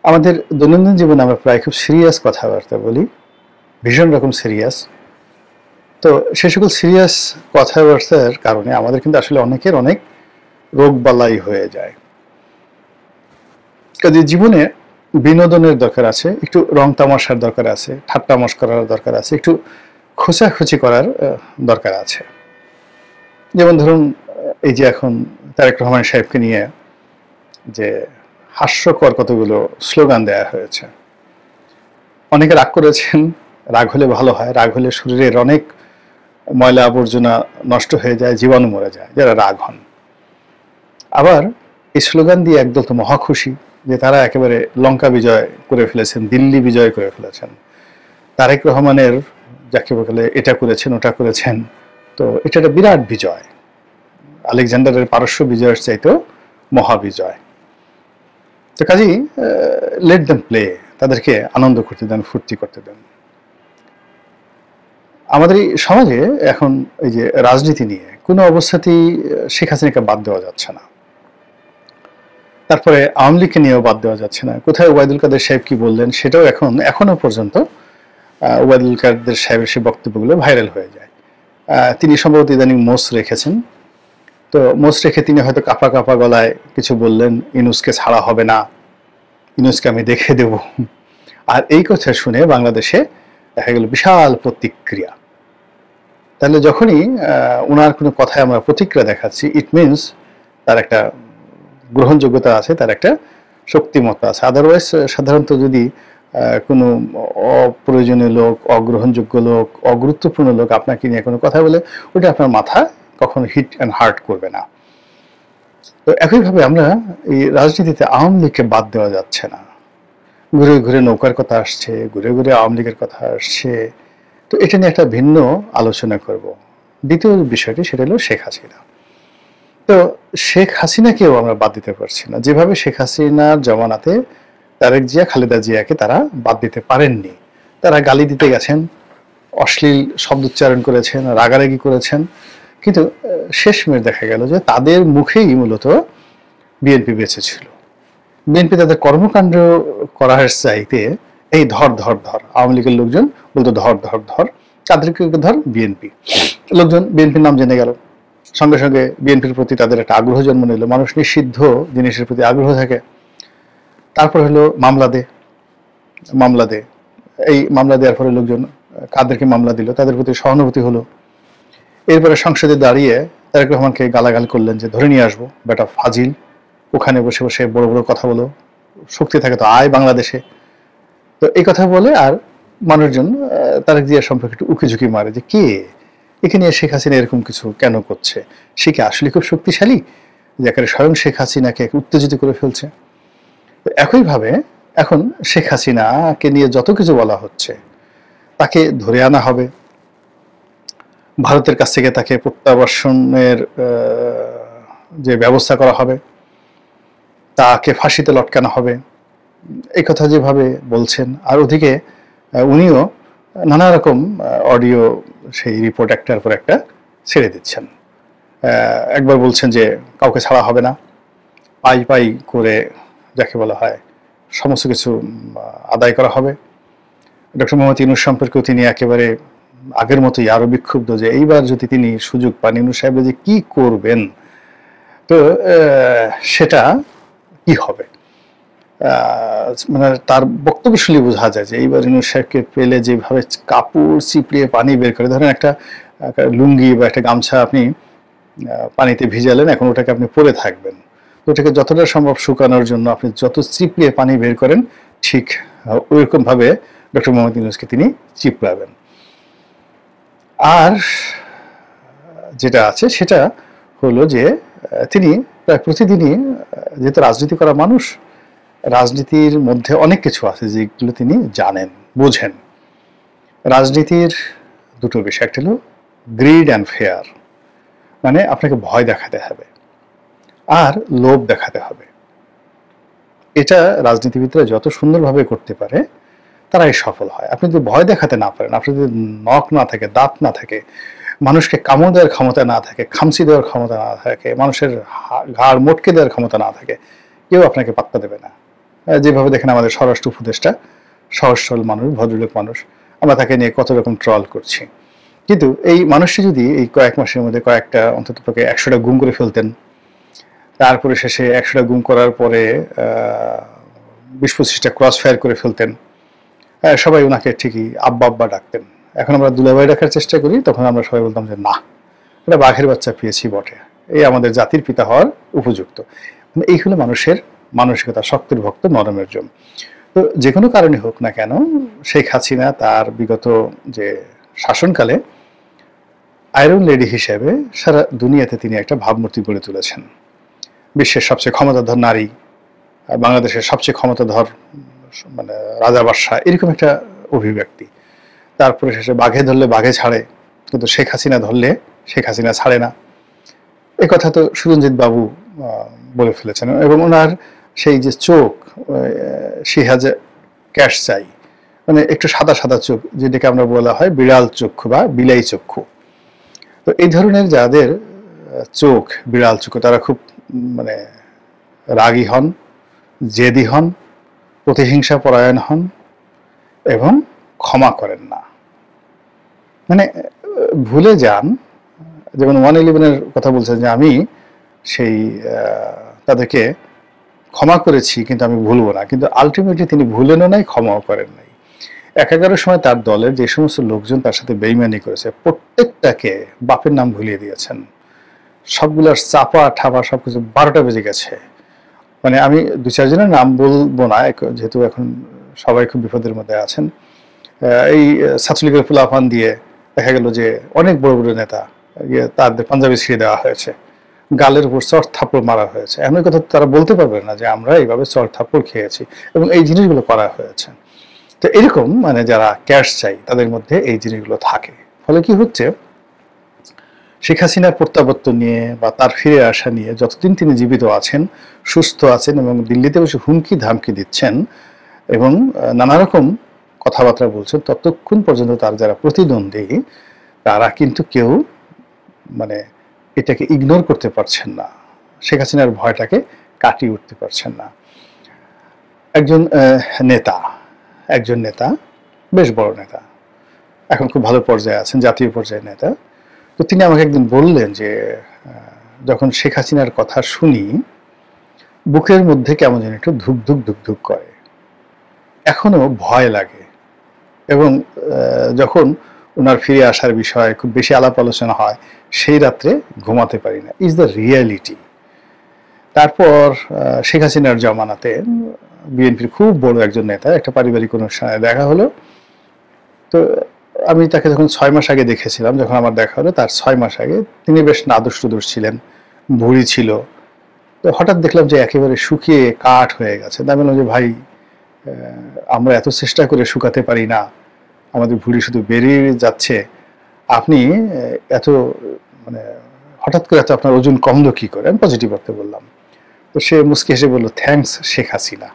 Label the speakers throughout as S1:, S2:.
S1: আমাদের দৈনন্দিন জীবনে আমরা প্রায় খুব সিরিয়াস কথাবার্তা বলি, ভীষণ রকম সিরিয়াস। তো সে সকল সিরিয়াস কথাবার্তার কারণে আমাদের কিন্তু আসলে অনেকের অনেক রোগবালাই হয়ে যায়। কাজে জীবনে বিনোদনের দরকার আছে, একটু রং তামাশার দরকার আছে, ঠাট্টা মশকরার দরকার আছে, একটু খোঁচাখুচি করার দরকার আছে। যেমন ধরুন, এই যে এখন তারেক রহমান সাহেবকে নিয়ে যে হাস্যকর কতগুলো স্লোগান দেয়া হয়েছে, অনেকে রাগ করেছেন। রাগ হলে ভালো হয়, রাগ হলে শরীরের অনেক ময়লা আবর্জনা নষ্ট হয়ে যায়, জীবাণু মরে যায় যারা রাগ হন। আবার এই স্লোগান দিয়ে একদল তো মহা খুশি যে তারা একেবারে লঙ্কা বিজয় করে ফেলেছেন, দিল্লি বিজয় করে ফেলেছেন, তারেক রহমানের যাকে বলে এটা করেছেন ওটা করেছেন। তো এটা একটা বিরাট বিজয়, আলেকজান্ডারের পারস্য বিজয়ের চাইতেও মহাবিজয়। তো কাজেই লেট দেম প্লে, তাদেরকে আনন্দ করতে দেন, ফুর্তি করতে দেন। আমাদের এই সমাজে এখন এই যে রাজনীতি নিয়ে কোনো অবস্থাতেই শেখ হাসিনাকে বাদ দেওয়া যাচ্ছে না, তারপরে আওয়ামী লীগকে নিয়েও বাদ দেওয়া যাচ্ছে না। কোথায় ওবায়দুল কাদের সাহেব কি বললেন সেটাও এখনো পর্যন্ত ওবায়দুল কাদের সাহেবের সেই বক্তব্যগুলো ভাইরাল হয়ে যায়। তিনি সম্ভবত ইদানিং মোষ রেখেছেন, তো মোষ রেখে তিনি হয়তো কাঁপা কাঁপা গলায় কিছু বললেন, ইউনূসকে ছাড়া হবে না, ইউনূসকে আমি দেখে দেব। আর এই কথা শুনে বাংলাদেশে দেখা গেল বিশাল প্রতিক্রিয়া। তাহলে যখনই ওনার কোনো কথায় আমরা প্রতিক্রিয়া দেখাচ্ছি, ইট মিনস তার একটা গ্রহণযোগ্যতা আছে, তার একটা শক্তিমত্তা আছে। আদারওয়াইজ সাধারণত যদি কোনো অপ্রয়োজনীয় লোক, অগ্রহণযোগ্য লোক, অগুরুত্বপূর্ণ লোক আপনাকে নিয়ে কোনো কথা বলে, ওটা আপনার মাথা কখনো হিট অ্যান্ড হার্ট করবে না। তো একইভাবে আমরা এই রাজনীতিতে আওয়ামী লীগকে বাদ দেওয়া যাচ্ছে না। ঘুরে ঘুরে নৌকার কথা আসছে, ঘুরে ঘুরে আওয়ামী লীগের কথা আসছে। তো এটা নিয়ে একটা ভিন্ন আলোচনা করব। দ্বিতীয় বিষয়টি সেটা হলো শেখ হাসিনা। তো শেখ হাসিনাকেও আমরা বাদ দিতে পারছি না। যেভাবে শেখ হাসিনার জমানাতে তারেক জিয়া, খালেদা জিয়াকে তারা বাদ দিতে পারেননি। তারা গালি দিতে গেছেন, অশ্লীল শব্দ উচ্চারণ করেছেন, রাগারাগি করেছেন, কিন্তু শেষমেশ দেখা গেল যে তাদের মুখেই মূলত বিএনপি বেঁচে ছিল। বিএনপি তাদের কর্মকাণ্ড করার চাইতে এই ধর ধর ধর, আওয়ামী লীগের লোকজন বলতো ধর ধর ধর, তাদেরকে ধর বিএনপি লোকজন বিএনপির নাম জেনে গেল, সঙ্গে সঙ্গে বিএনপির প্রতি তাদের একটা আগ্রহ জন্ম নিল। মানুষ নিষিদ্ধ জিনিসের প্রতি আগ্রহ থাকে। তারপর হলো মামলা দে, এই মামলা দেওয়ার পরে লোকজন কাদেরকে মামলা দিল তাদের প্রতি সহানুভূতি হলো। এরপরে সংসদে দাঁড়িয়ে তারেক রহমানকে গালাগাল করলেন যে ধরে নিয়ে আসবো বেটা ফাজিল, ওখানে বসে বসে বড় বড় কথা বলো, শক্তি থাকে তো আয় বাংলাদেশে। তো এই কথা বলে আর মানুষজন তারেক জিয়া সম্পর্কে একটু উকিঝুঁকি মারে যে কে এখানে শেখ হাসিনা এরকম কিছু কেন করছে, সে কি আসলে খুব শক্তিশালী যে একেবারে স্বয়ং শেখ হাসিনাকে উত্তেজিত করে ফেলছে। একইভাবে এখন শেখ হাসিনাকে নিয়ে যত কিছু বলা হচ্ছে, তাকে ধরে আনা হবে, ভারতের কাছ থেকে তাকে প্রত্যাবাসনের যে ব্যবস্থা করা হবে, তাকে ফাঁসিতে লটকানো হবে, এই কথা যেভাবে বলছেন। আর ওদিকে উনিও নানা রকম অডিও সেই রিপোর্ট একটার পর একটা ছেড়ে দিচ্ছেন। একবার বলছেন যে কাউকে ছাড়া হবে না, পাই পাই করে যাকে বলা হয় সমস্ত কিছু আদায় করা হবে। ডক্টর মোহাম্মদ ইউনূস সম্পর্কেও তিনি একেবারে আগের মতোই আরো বিক্ষুব্ধ যে এইবার যদি তিনি সুযোগ পান, ইউনূস সাহেব যে কি করবেন, তো সেটা কি হবে। মানে তার বক্তব্য শুনে বোঝা যায় যে এইবার ইউনূস সাহেবকে পেলে যেভাবে কাপড় চিপড়িয়ে পানি বের করে, ধরেন একটা লুঙ্গি বা একটা গামছা আপনি পানিতে ভিজালেন, এখন ওটাকে আপনি পরে থাকবেন, ওটাকে যতটা সম্ভব শুকানোর জন্য আপনি যত চিপড়িয়ে পানি বের করেন, ঠিক ওইরকম ভাবে ডক্টর মোহাম্মদ ইউনূসকে তিনি চিপড়াবেন। আর যেটা আছে সেটা হলো যে তিনি প্রায় প্রতিদিনই, যেহেতু রাজনীতি করা মানুষ, রাজনীতির মধ্যে অনেক কিছু আছে যেগুলো তিনি জানেন, বোঝেন। রাজনীতির দুটো বিষয়, একটা হলো গ্রিড অ্যান্ড ফেয়ার, মানে আপনাকে ভয় দেখাতে হবে আর লোভ দেখাতে হবে। এটা রাজনীতিবিদরা যত সুন্দরভাবে করতে পারে তারাই সফল হয়। আপনি যদি ভয় দেখাতে না পারেন, আপনার যদি নখ না থাকে, দাঁত না থাকে, মানুষকে কামড় দেওয়ার ক্ষমতা না থাকে, খামচি দেওয়ার ক্ষমতা না থাকে, মানুষের ঘাড় মোটকে দেওয়ার ক্ষমতা না থাকে, কেউ আপনাকে পাত্তা দেবে না। যেভাবে দেখেন আমাদের স্বরাষ্ট্র উপদেষ্টা সহজ সরল মানুষ, ভদ্রলোক মানুষ, আমরা তাকে নিয়ে কত রকম ট্রল করছি। কিন্তু এই মানুষটি যদি এই কয়েক মাসের মধ্যে কয়েকটা অন্ততপক্ষে 100টা গুম করে ফেলতেন, তারপরে শেষে 100টা গুম করার পরে 20-25টা ক্রস ফায়ার করে ফেলতেন, সবাই ওনাকে ঠিকই আব্বা আব্বা ডাকতেন। এখন আমরা দুলাভাই ডাকার চেষ্টা করি, তখন আমরা সবাই বলতাম যে না, এটা বাঘের বাচ্চা পেয়েছি বটে, এই আমাদের জাতির পিতা হওয়ার উপযুক্ত। এই হলো মানুষের মানসিকতা, শক্তের ভক্ত নরমের জন্য। তো যে কোনো কারণে হোক না কেন, শেখ হাসিনা তার বিগত যে শাসনকালে আয়রন লেডি হিসেবে সারা দুনিয়াতে তিনি একটা ভাবমূর্তি গড়ে তুলেছেন। বিশ্বের সবচেয়ে ক্ষমতাধর নারী, বাংলাদেশের সবচেয়ে ক্ষমতাধর মানে রাজা বাদশাহ, এরকম একটা অভিব্যক্তি। তারপরে শেষে বাঘে ধরলে বাঘে ছাড়ে, কিন্তু শেখ হাসিনা ধরলে শেখ হাসিনা ছাড়ে না। এ কথা তো সুরঞ্জিত বাবু বলে ফেলেছেন। এবং ওনার সেই যে চোখ, সে হ্যাজ এ ক্যাশ চাই, মানে একটু সাদা সাদা চোখ, যেটাকে আমরা বলা হয় বিড়াল চক্ষু বা বিলাই চক্ষু। তো এই ধরনের যাদের চোখ বিড়াল চক্ষু, তারা খুব মানে রাগী হন, জেদি হন, প্রতিহিংসা পরায়ণ হন এবং ক্ষমা করেন না, মানে ভুলে যান। যেমন 111-এর কথা বলছেন যে আমি সেই তাদেরকে ক্ষমা করেছি কিন্তু আমি ভুলবো না, কিন্তু আলটিমেটলি তিনি ভুলেনও নাই, ক্ষমাও করেন নাই। 11-এর সময় তার দলের যে সমস্ত লোকজন তার সাথে বেইমানি করেছে, প্রত্যেকটাকে বাপের নাম ভুলিয়ে দিয়েছেন। সবগুলোর চাপা ঠাপা সবকিছু 12টা বেজে গেছে। মানে আমি 2-4 জনের নাম বলবো না, যেহেতু এখন সবাই খুব বিপদের মধ্যে আছেন। এই ছাত্রলীগের ফুলাফান দিয়ে দেখা গেল যে অনেক বড় বড় নেতা তাদের পাঞ্জাবি ছিঁড়ে দেওয়া হয়েছে, গালের উপর চড় থাপ্পড় মারা হয়েছে। এমন কথা তারা বলতে পারবে না যে আমরা এইভাবে চড় থাপ্পড় খেয়েছি, এবং এই জিনিসগুলো করা হয়েছে। তো এরকম মানে যারা ক্যাশ চাই তাদের মধ্যে এই জিনিসগুলো থাকে। ফলে কি হচ্ছে, শেখ হাসিনার প্রত্যাবর্তন নিয়ে বা তার ফিরে আসা নিয়ে যতদিন তিনি জীবিত আছেন, সুস্থ আছেন এবং দিল্লিতে বসে হুমকি ধামকি দিচ্ছেন এবং নানা রকম কথাবার্তা বলছেন, ততক্ষণ পর্যন্ত তার যারা প্রতিদ্বন্দ্বী তারা কিন্তু কেউ মানে এটাকে ইগনোর করতে পারছেন না, শেখ হাসিনার ভয়টাকে কাটিয়ে উঠতে পারছেন না। একজন নেতা, বেশ বড় নেতা, এখন খুব ভালো পর্যায়ে আছেন, জাতীয় পর্যায়ের নেতা। তো তিনি আমাকে একদিন বললেন যে যখন শেখ হাসিনার কথা শুনি বুকের মধ্যে কেমন যেন একটু ধুক ধুক ধুক ধুক করে, এখনো ভয় লাগে। এবং যখন ওনার ফিরে আসার বিষয়ে খুব বেশি আলাপ আলোচনা হয়, সেই রাত্রে ঘুমাতে পারি না। Is the reality. তারপর শেখ হাসিনার জমানাতে বিএনপির খুব বড় একজন নেতা একটা পারিবারিক অনুষ্ঠানে দেখা হলো। তো আমি তাকে যখন 6 মাস আগে দেখেছিলাম, যখন আমার দেখা হলো তার 6 মাস আগে, তিনি বেশ নাদুস টুদুস ছিলেন, ভুঁড়ি ছিল। তো হঠাৎ দেখলাম যে একেবারে শুকিয়ে কাঠ হয়ে গেছে। আমি বললাম যে ভাই, আমরা এত চেষ্টা করে শুকাতে পারি না, আমাদের ভুঁড়ি শুধু বেরিয়ে যাচ্ছে, আপনি এত মানে হঠাৎ করে এত আপনার ওজন কমলো কি করে? আমি পজিটিভ করতে বললাম। তো সে মুচকি হেসে বললো, থ্যাঙ্কস শেখ হাসিনা।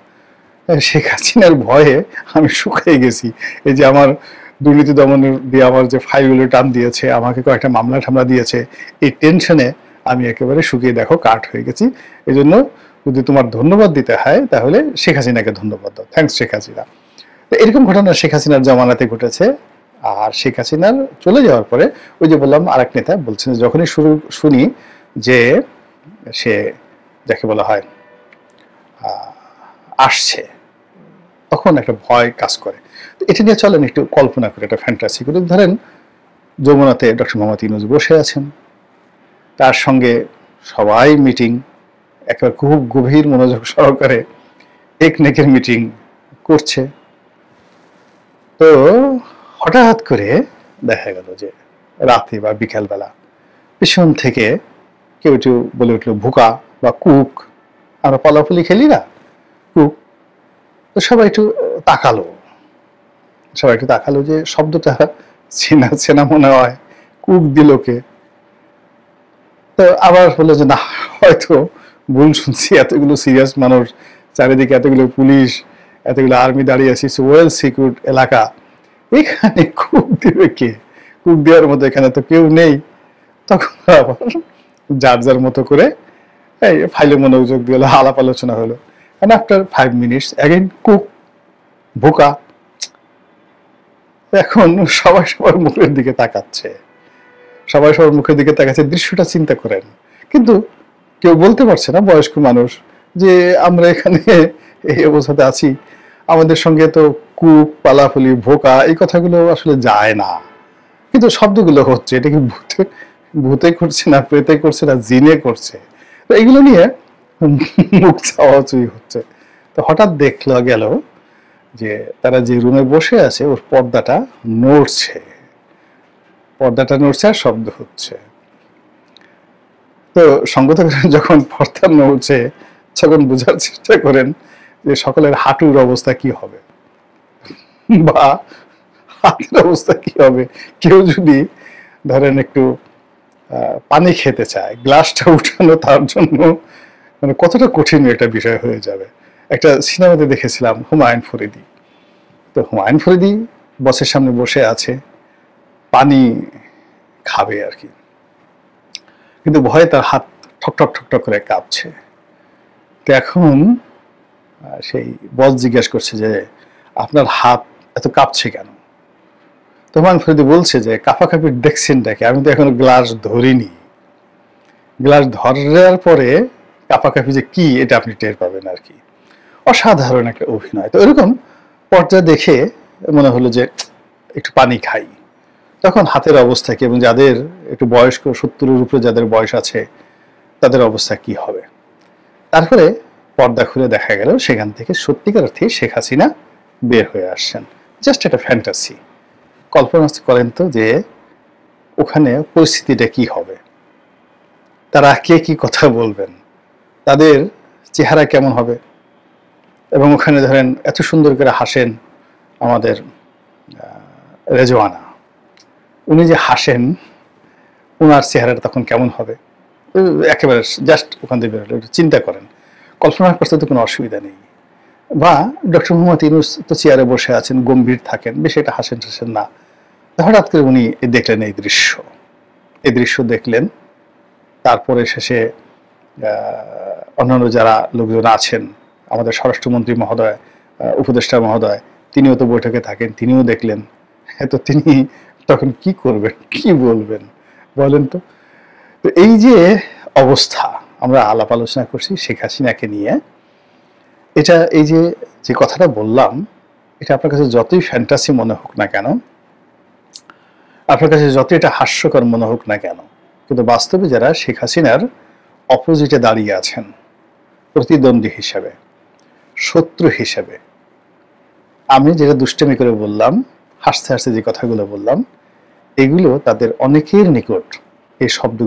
S1: শেখ হাসিনার ভয়ে আমি শুকিয়ে গেছি। এই যে আমার দুর্নীতি দমনের দিয়ে আমার যে ফাইলগুলো টান দিয়েছে, আমাকে কয়েকটা মামলা টামলা দিয়েছে, এই টেনশনে আমি একেবারে শুকিয়ে দেখো কাঠ হয়ে গেছি। এই জন্য যদি তোমার ধন্যবাদ দিতে হয় তাহলে শেখ হাসিনাকে ধন্যবাদ দাও, থ্যাঙ্কস শেখ হাসিনা। তো এরকম ঘটনা শেখ হাসিনার জামানাতে ঘটেছে। আর শেখ হাসিনার চলে যাওয়ার পরে ওই যে বললাম আরেক নেতা বলছেন, যখনই শুনি যে সে যাকে বলা হয় আসছে, তখন একটা ভয় কাজ করে। তো এটা নিয়ে চলেন একটু কল্পনা করে, একটা ফ্যান্টাসি করে। ধরেন যমুনাতে ডক্টর মোহাম্মদ ইউনূস বসে আছেন, তার সঙ্গে সবাই মিটিং, একেবারে খুব গভীর মনোযোগ সহকারে টেকনিকের মিটিং করছে। তো হঠাৎ করে দেখা গেল যে রাতে বা বিকালবেলা পিছন থেকে কেউ একটু বলে উঠলো ভুকা বা কুক, আমরা পলাপুলি খেলি না, কুক। তো সবাই একটু তাকালো যে শব্দটা চেনা চেনা মনে হয়, কুক দিল কে? তো আবার হলো যে না, হয়তো ভুল শুনছি, এতগুলো সিরিয়াস মানুষ চারিদিকে, এতগুলো পুলিশ, এতগুলো আর্মি দাঁড়িয়ে আছি, ওয়েল সিকিউরড এলাকা, এখানে কুক দিবে কে? কুক দেওয়ার মতো এখানে তো কেউ নেই। তখন আবার যার যার মতো করে এই ফাইলে মনোযোগ দিয়ে আলাপ আলোচনা হলো। and after 5 minutes again cook বোকা। এখন সবাই সবার মুখের দিকে তাকাচ্ছে, সবাই সবার মুখের দিকে তাকাচ্ছে, দৃশ্যটা চিন্তা করেন। কিন্তু কেউ বলতে পারছে না, বয়স্ক মানুষ, যে আমরা এখানে এই অবস্থাতে আছি, আমাদের সঙ্গে তো কুক, পালাফুলি, ভোকা এই কথাগুলো আসলে যায় না, কিন্তু শব্দগুলো হচ্ছে। এটা কি ভূতে ভূতে করছে না, প্রেতে করছে না, জিনে করছে? তো এগুলো নিয়ে মুখ চাওয়াচুই হচ্ছে। তো হঠাৎ দেখলো গেল যে তারা যে রুমে বসে আছে ওর পর্দাটা নড়ছে, পর্দাটা নড়ছে আর শব্দ হচ্ছে। তো সঙ্গত যখন পর্দা নড়ছে তখন বোঝার চেষ্টা করেন যে সকলের হাঁটুর অবস্থা কি হবে বা হাতের অবস্থা কি হবে। কেউ যদি ধরেন একটু পানি খেতে চায়, গ্লাসটা উঠানো তার জন্য মানে কতটা কঠিন একটা বিষয় হয়ে যাবে। একটা সিনেমাতে দেখেছিলাম হুমায়ুন ফরিদি। তো হুমায়ুন ফরিদি বসের সামনে বসে আছে, পানি খাবে আর কি, কিন্তু ভয়ে তার হাত ঠকঠক ঠকঠক করে কাঁপছে। তো এখন সেই বস জিজ্ঞাসা করছে যে আপনার হাত এত কাঁপছে কেন? তো হুমায়ুন ফরিদি বলছে যে কাঁপাকাঁপির দেখছেনটাকে, আমি তো এখনো গ্লাস ধরিনি, গ্লাস ধরার পরে কাঁপাকাঁপি যে কি এটা আপনি টের পাবেন আর কি। অসাধারণ একটা অভিনয়। তো এরকম পর্দা দেখে মনে হলো যে একটু পানি খাই। তখন হাতের অবস্থা কি, এবং যাদের একটু বয়স্ক 70-এর উপরে যাদের বয়স আছে তাদের অবস্থা কি হবে। তারপরে পর্দা খুলে দেখা গেল সেখান থেকে সত্যিকার অর্থে শেখ হাসিনা বের হয়ে আসছেন। জাস্ট একটা ফ্যান্টাসি। কল্পনা করেন তো যে ওখানে পরিস্থিতিটা কি হবে, তারা কে কি কথা বলবেন, তাদের চেহারা কেমন হবে। এবং ওখানে ধরেন এত সুন্দর করে হাসেন আমাদের রেজওয়ানা, উনি যে হাসেন ওনার চেহারাটা তখন কেমন হবে। একেবারে জাস্ট ওখান থেকে বেরোলে একটু চিন্তা করেন, কল্পনা করতে তো কোনো অসুবিধা নেই। বা ডক্টর মোহাম্মদ ইউনূস তো চেয়ারে বসে আছেন, গম্ভীর থাকেন, বেশি একটা হাসেন টাসেন না। হঠাৎ করে উনি দেখলেন এই দৃশ্য দেখলেন। তারপরে শেষে অন্যান্য যারা লোকজন আছেন, আমাদের স্বরাষ্ট্রমন্ত্রী মহোদয়, উপদেষ্টা মহোদয়, তিনিও তো বৈঠকে থাকেন, তিনিও দেখলেন। হ্যাঁ, তো তিনি তখন কি করবেন, কি বলবেন বলেন তো? তো এই যে অবস্থা, আমরা আলাপ আলোচনা করছি শেখ হাসিনাকে নিয়ে, এটা এই যে যে কথাটা বললাম, এটা আপনার কাছে যতই ফ্যান্টাসি মনে হোক না কেন, আপনার কাছে যতই এটা হাস্যকর মনে হোক না কেন, কিন্তু বাস্তবে যারা শেখ হাসিনার অপোজিটে দাঁড়িয়ে আছেন, প্রতিদ্বন্দ্বী হিসাবে, শত্রু হিসাবে, আমি যেটা দুষ্টামি করে বললাম, হাসতে হাসতে যে কথাগুলো বললাম, এগুলো তাদের অনেকের নিকট এই শব্দ